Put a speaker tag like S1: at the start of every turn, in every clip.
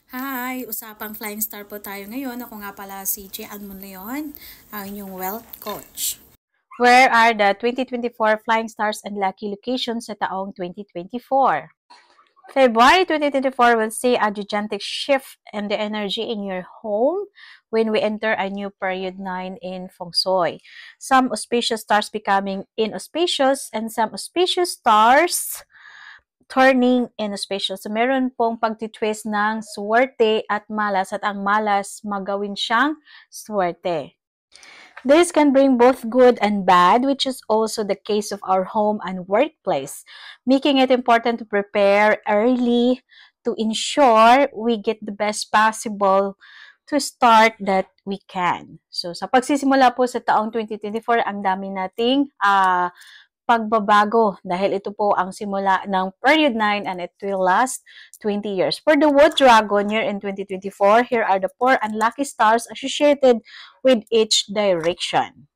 S1: Hi! Usapang Flying Star po tayo ngayon. Ako nga pala si J. Anmon Leon, ang inyong wealth coach.
S2: Where are the 2024 flying stars and lucky locations sa taong 2024? February 2024 will see a gigantic shift in the energy in your home when we enter a new period 9 in Feng Shui. Some auspicious stars becoming inauspicious and some auspicious stars turning inauspicious. So, meron pong pagtitwist ng swerte at malas at ang malas magawin siyang swerte. This can bring both good and bad, which is also the case of our home and workplace, making it important to prepare early to ensure we get the best possible to start that we can. So, sa pagsisimula po sa taong 2024, ang dami nating pagbabago dahil ito po ang simula ng period 9 and it will last 20 years. For the Wood Dragon year in 2024, here are the 4 unlucky stars associated with each direction.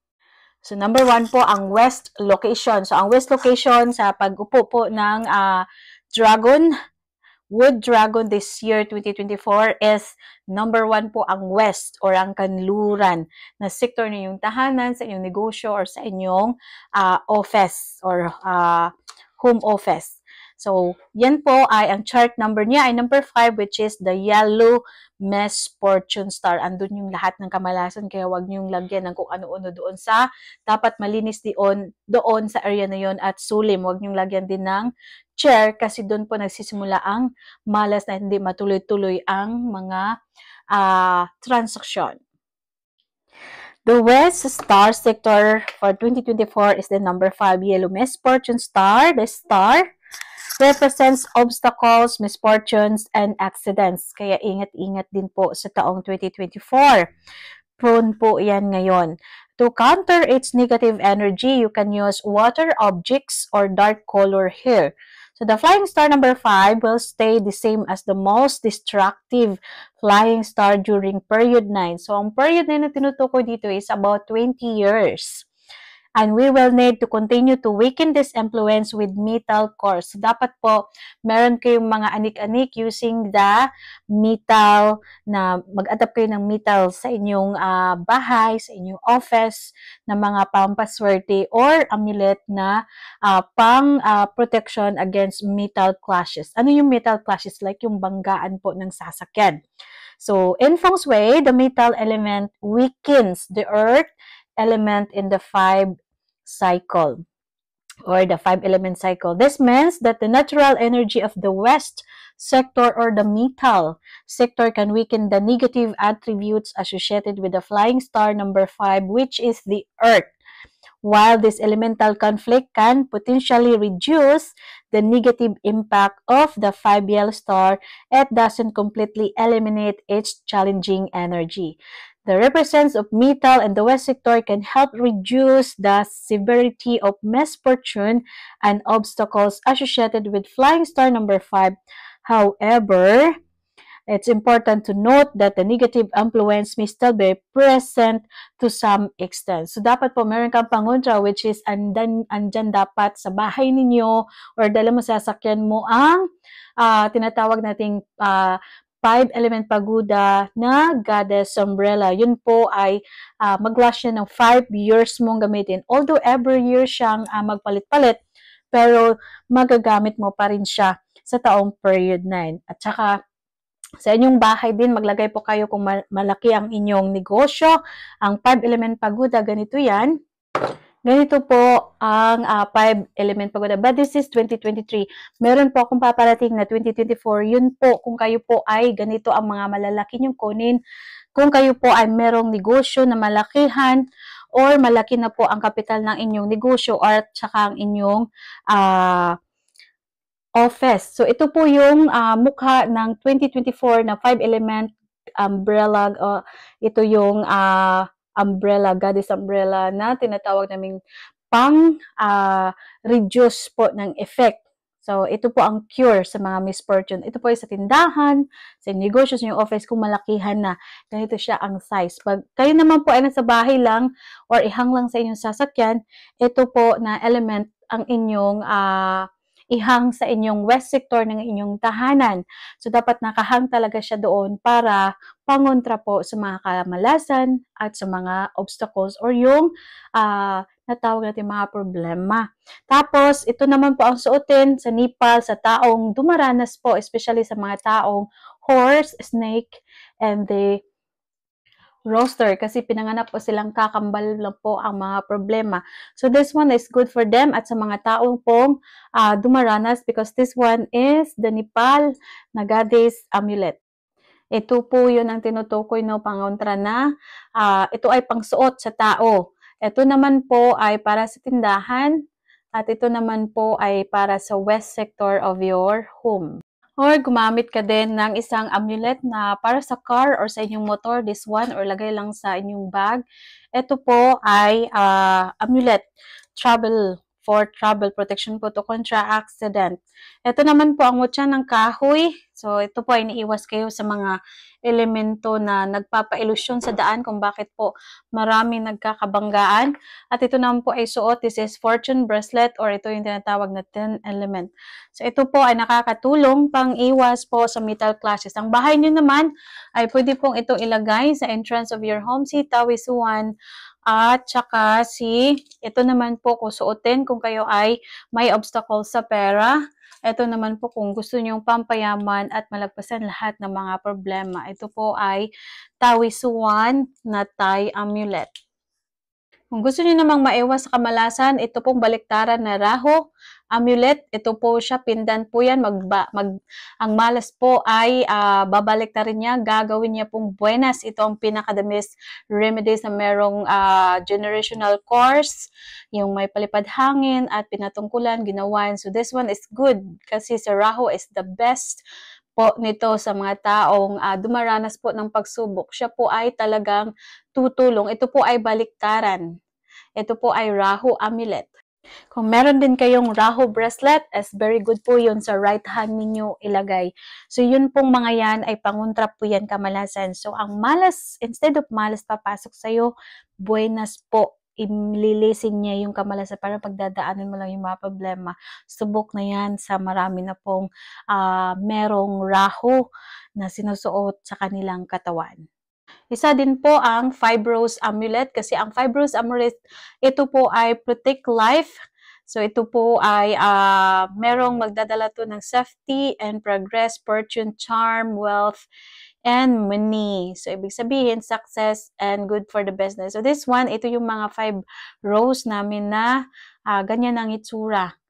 S2: So, number 1 po ang west location. So, ang west location sa pag-upo po ng dragon, Wood Dragon this year, 2024, is number 1 po ang west or ang kanluran na sector na yung tahanan, sa inyong negosyo or sa inyong office or home office. So, yan po ay ang chart number niya ay number 5, which is the yellow misfortune star. Andun yung lahat ng kamalasan, kaya wag niyong lagyan ng kung ano-ano doon sa, dapat malinis doon sa area na yon at sulim. Wag niyong lagyan din ng chair kasi doon po nagsisimula ang malas na hindi matuloy-tuloy ang mga transaksyon. The West Star sector for 2024 is the number 5 yellow misfortune star. The star represents obstacles, misfortunes, and accidents. Kaya ingat-ingat din po sa taong 2024. Prone po yan ngayon. To counter its negative energy, you can use water objects or dark color here. So the flying star number 5 will stay the same as the most destructive flying star during period 9. So ang period 9 na tinutukoy dito is about 20 years. And we will need to continue to weaken this influence with metal cores. So, dapat po, meron kayong mga anik-anik using the metal na mag-adapt kayo ng metal sa inyong bahay, sa inyong office, na mga pampaswerte or amulet na protection against metal clashes. Ano yung metal clashes? Like yung banggaan po ng sasakyan. So, in Feng Shui, the metal element weakens the earth element in the 5 cycle or the 5-element cycle. This means that the natural energy of the west sector or the metal sector can weaken the negative attributes associated with the flying star number 5, which is the earth. While this elemental conflict can potentially reduce the negative impact of the 5 yellow star, it doesn't completely eliminate its challenging energy. The represents of metal and the west sector can help reduce the severity of misfortune and obstacles associated with flying star number 5. However, it's important to note that the negative influence may still be present to some extent. So, dapat po meron kang pangontra, which is andyan dapat sa bahay ninyo or dala mo sa sasakyan mo ang tinatawag nating 5-element pagoda na goddess umbrella. Yun po ay mag-last siya ng 5 years mong gamitin. Although every year siyang magpalit-palit, pero magagamit mo pa rin siya sa taong period 9. At saka, sa inyong bahay din, maglagay po kayo kung malaki ang inyong negosyo. Ang 5-element pagoda, ganito yan. Ganito po ang 5-element pagoda. But this is 2023. Meron po akong paparating na 2024. Yun po, kung kayo po ay ganito ang mga malalaki niyong kunin. Kung kayo po ay merong negosyo na malakihan or malaki na po ang kapital ng inyong negosyo at saka ang inyong office. So, ito po yung mukha ng 2024 na 5-element umbrella. Ito yung umbrella, goddess umbrella na tinatawag naming pang-reduce po ng effect. So, ito po ang cure sa mga misfortune. Ito po ay sa tindahan, sa negosyo, sa inyong office, kung malakihan na. Ganito siya ang size. Pag kayo naman po ay nasa bahay lang or ihang lang sa inyong sasakyan, ito po na element ang inyong ihang sa inyong west sector ng inyong tahanan. So, dapat nakahang talaga siya doon para pangontra po sa mga kamalasan at sa mga obstacles or yung natawag natin mga problema. Tapos, ito naman po ang suotin sa nipal sa taong dumaranas po, especially sa mga taong horse, snake, and the roster kasi pinanganak po silang kakambal lang po ang mga problema. So this one is good for them at sa mga taong pong dumaranas because this one is the Nepal na goddess amulet. Ito po yun ang tinutukoy no pangontra na ito ay pangsuot sa tao. Ito naman po ay para sa tindahan at ito naman po ay para sa west sector of your home. Or gumamit ka din ng isang amulet na para sa car or sa inyong motor, this one, or lagay lang sa inyong bag. Ito po ay amulet, for travel protection po to contra accident. Ito naman po ang mutya ng kahoy. So, ito po ay iniiwas kayo sa mga elemento na nagpapailusyon sa daan kung bakit po maraming nagkakabanggaan. At ito naman po ay suot. This is fortune bracelet or ito yung tinatawag na 10 element. So, ito po ay nakakatulong pang iwas po sa metal clashes. Ang bahay nyo naman ay pwede pong itong ilagay sa entrance of your home, si tawisuan at saka ito naman po kung suotin kung kayo ay may obstacle sa pera. Ito naman po kung gusto nyong pampayaman at malagpasan lahat ng mga problema. Ito po ay tawisuan na Thai amulet. Kung gusto niyo namang maiwas sa kamalasan, ito pong baliktaran na raho amulet. Ito po siya, pindan po yan. Ang malas po ay babaliktarin niya, gagawin niya pong buenas. Ito ang pinaka-the best remedies na merong generational course, yung may palipad hangin at pinatungkulan, ginawan. So this one is good kasi sa raho is the best po nito sa mga taong dumaranas po ng pagsubok. Siya po ay talagang tutulong. Ito po ay baliktaran. Ito po ay rahu amulet. Kung meron din kayong rahu bracelet, is very good po yun sa right hand ninyo ilagay. So yun pong mga yan ay pangontra po yan kamalasan. So ang malas, instead of malas papasok sa'yo, buenas po. Ililisin niya yung kamalasan para pagdadaanan mo lang yung mga problema. Subok na yan sa marami na pong merong rahu na sinusuot sa kanilang katawan. Isa din po ang fibrous amulet kasi ang fibrous amulet, ito po ay protect life. So ito po ay merong magdadala to ng safety and progress, fortune, charm, wealth, and money. So ibig sabihin, success and good for the business. So this one, ito yung mga 5 rows namin na ganyan ang itsura.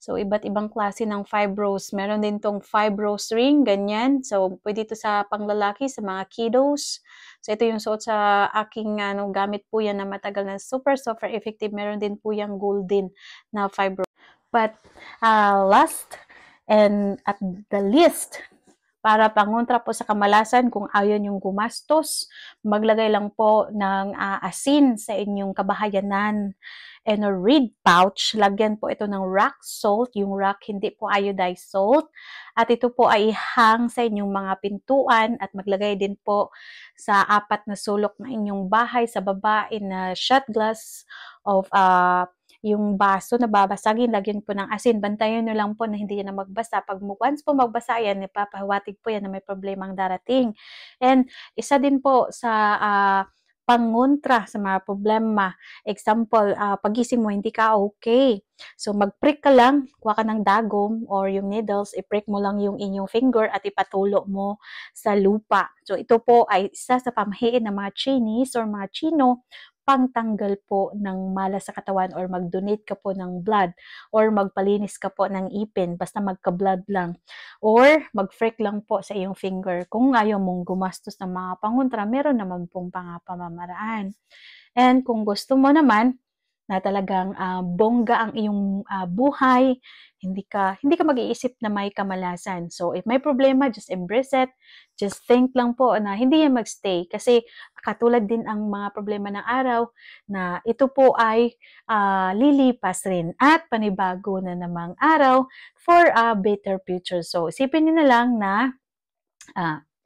S2: So, iba't ibang klase ng 5 rows. Meron din tong 5 rows ring, ganyan. So, pwede ito sa panglalaki, sa mga kiddos. So, ito yung suot sa aking gamit po yan na matagal na super effective. Meron din po yung golden na 5 rows. But, last and at the least, para pangontra po sa kamalasan, kung ayaw yung gumastos, maglagay lang po ng asin sa inyong kabahayanan. And a reed pouch, lagyan po ito ng rock salt, yung rock hindi po iodized salt. At ito po ay ihang sa inyong mga pintuan at maglagay din po sa 4 na sulok ng inyong bahay sa baba in a shot glass of yung baso na babasagin, lagyan po ng asin. Bantayan nyo lang po na hindi yan na magbasa. Pag once po magbasa yan, ipapahawatig po yan na may problemang darating. And isa din po sa pangontra sa mga problema. Example, pagising mo, hindi ka okay. So, mag-prick ka lang, kuha ka ng dagom or yung needles, i-prick mo lang yung inyong finger at ipatulo mo sa lupa. So, ito po ay isa sa pamahiin ng mga Chinese or mga Chino pangtanggal po ng malas sa katawan or mag-donate ka po ng blood or magpalinis ka po ng ipin, basta magka-blood lang. Or mag-freak lang po sa iyong finger. Kung ayaw mong gumastos ng mga pangontra, meron naman pong pamamaraan. And kung gusto mo naman na talagang bongga ang iyong buhay, hindi ka mag-iisip na may kamalasan. So, if may problema, just embrace it. Just think lang po na hindi yan magstay. Kasi katulad din ang mga problema ng araw na ito po ay lilipas rin at panibago na namang araw for a better future. So, isipin niyo na lang na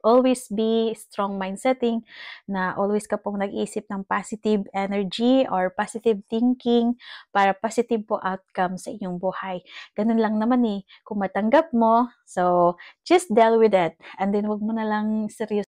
S2: always be strong mind setting na always ka pong nag-iisip ng positive energy or positive thinking para positive po outcome sa inyong buhay. Ganun lang naman kung matanggap mo, so just deal with it and then wag mo na lang seryoso